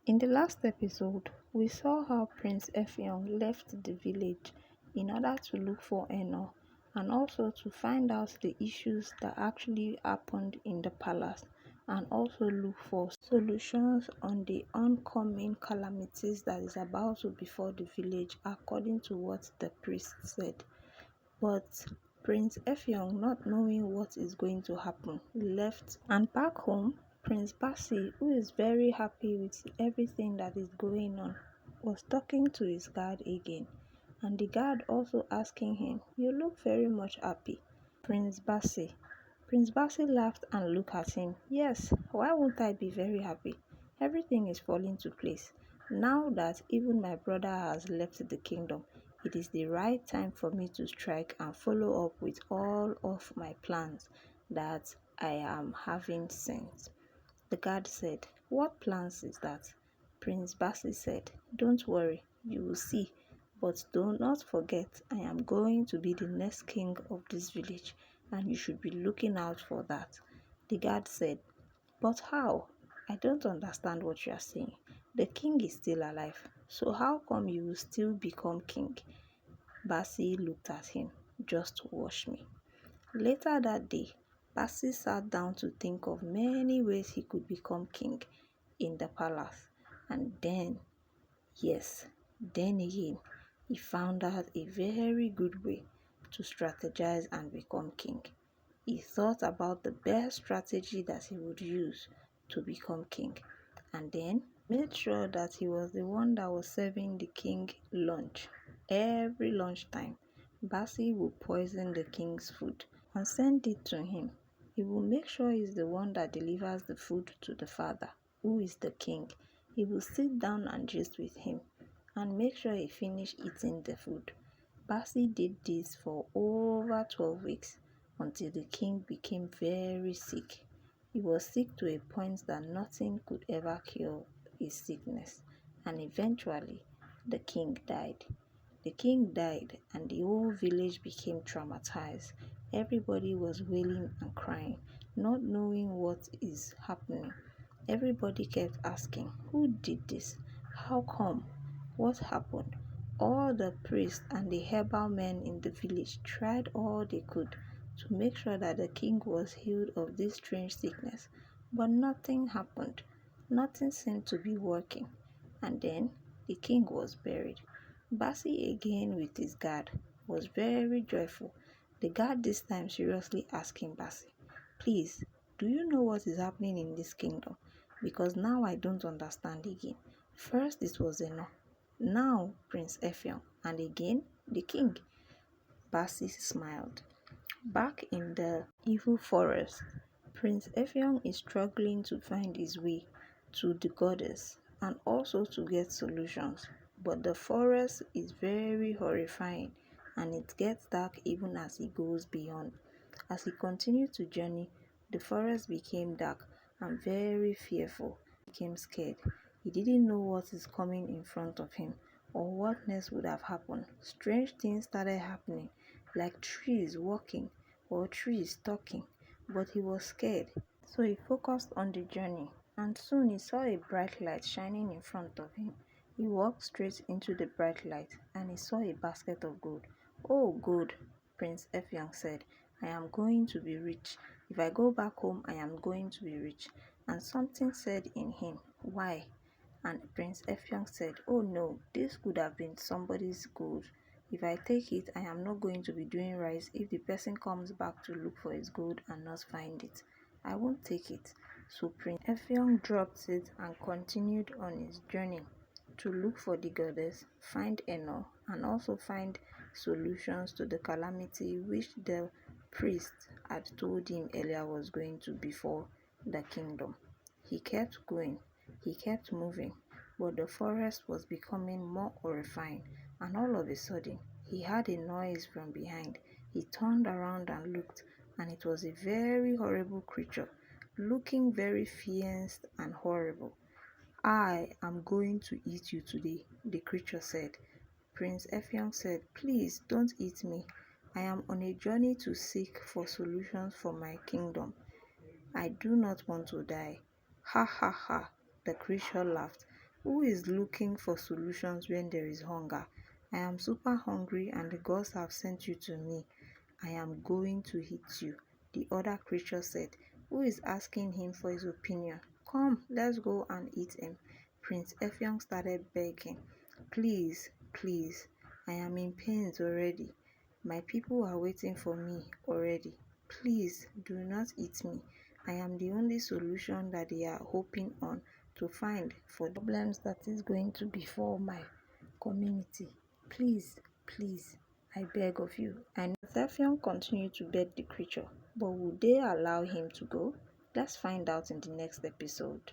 In the last episode, we saw how Prince Effiong left the village in order to look for Eno and also to find out the issues that actually happened in the palace and also look for solutions on the oncoming calamities that is about to befall the village according to what the priest said. But Prince Effiong, not knowing what is going to happen, left, and back home, Prince Bassey, who is very happy with everything that is going on, was talking to his guard again, and the guard also asking him, "You look very much happy, Prince Bassey." Prince Bassey laughed and looked at him. "Yes, why won't I be very happy? Everything is falling to place. Now that even my brother has left the kingdom, it is the right time for me to strike and follow up with all of my plans that I am having since." The guard said, "What plans is that?" Prince Bassey said, "Don't worry, you will see. But do not forget, I am going to be the next king of this village, and you should be looking out for that." The guard said, "But how? I don't understand what you are saying. The king is still alive, so how come you will still become king?" Bassey looked at him. "Just watch me." Later that day, Bassey sat down to think of many ways he could become king in the palace. And then, yes, then again, he found out a very good way to strategize and become king. He thought about the best strategy that he would use to become king, and then made sure that he was the one that was serving the king lunch. Every lunchtime, Bassey would poison the king's food and send it to him. He will make sure he's the one that delivers the food to the father, who is the king. He will sit down and gist with him and make sure he finish eating the food. Bassey did this for over 12 weeks until the king became very sick. He was sick to a point that nothing could ever cure his sickness, and eventually the king died. The king died and the whole village became traumatized. Everybody was wailing and crying, not knowing what is happening. Everybody kept asking, "Who did this? How come? What happened?" All the priests and the herbal men in the village tried all they could to make sure that the king was healed of this strange sickness, but nothing happened. Nothing seemed to be working. And then the king was buried. Bassey, again with his guard, was very joyful. The guard this time seriously asking Bassey, "Please, do you know what is happening in this kingdom? Because now I don't understand again. First it was Eno, now Prince Effiong, and again the king." Bassey smiled. Back in the evil forest, Prince Effiong is struggling to find his way to the goddess and also to get solutions. But the forest is very horrifying and it gets dark even as he goes beyond. As he continued to journey, the forest became dark and very fearful. He became scared. He didn't know what is coming in front of him or what next would have happened. Strange things started happening, like trees walking or trees talking, but he was scared. So he focused on the journey, and soon he saw a bright light shining in front of him. He walked straight into the bright light, and he saw a basket of gold. "Oh, gold," Prince Effiong said, "I am going to be rich. If I go back home, I am going to be rich." And something said in him, "Why?" And Prince Effiong said, "Oh no, this could have been somebody's gold. If I take it, I am not going to be doing right if the person comes back to look for his gold and not find it. I won't take it." So Prince Effiong dropped it and continued on his journey to look for the goddess, find Eno, and also find solutions to the calamity which the priest had told him earlier was going to befall the kingdom. He kept going, he kept moving, but the forest was becoming more horrifying, and all of a sudden, he heard a noise from behind. He turned around and looked, and it was a very horrible creature, looking very fierce and horrible. "I am going to eat you today," the creature said. Prince Effiong said, "Please don't eat me. I am on a journey to seek for solutions for my kingdom. I do not want to die." "Ha ha ha," the creature laughed. Who is looking for solutions when there is hunger? I am super hungry and the gods have sent you to me. I am going to hit you. The other creature said, who is asking him for his opinion? Come, let's go and eat him. Prince Effiong started begging. Please, please, I am in pains already. My people are waiting for me already. Please do not eat me. I am the only solution that they are hoping on to find for the problems that is going to befall my community. Please, please, I beg of you. And Zephion continued to beg the creature, but would they allow him to go? Let's find out in the next episode.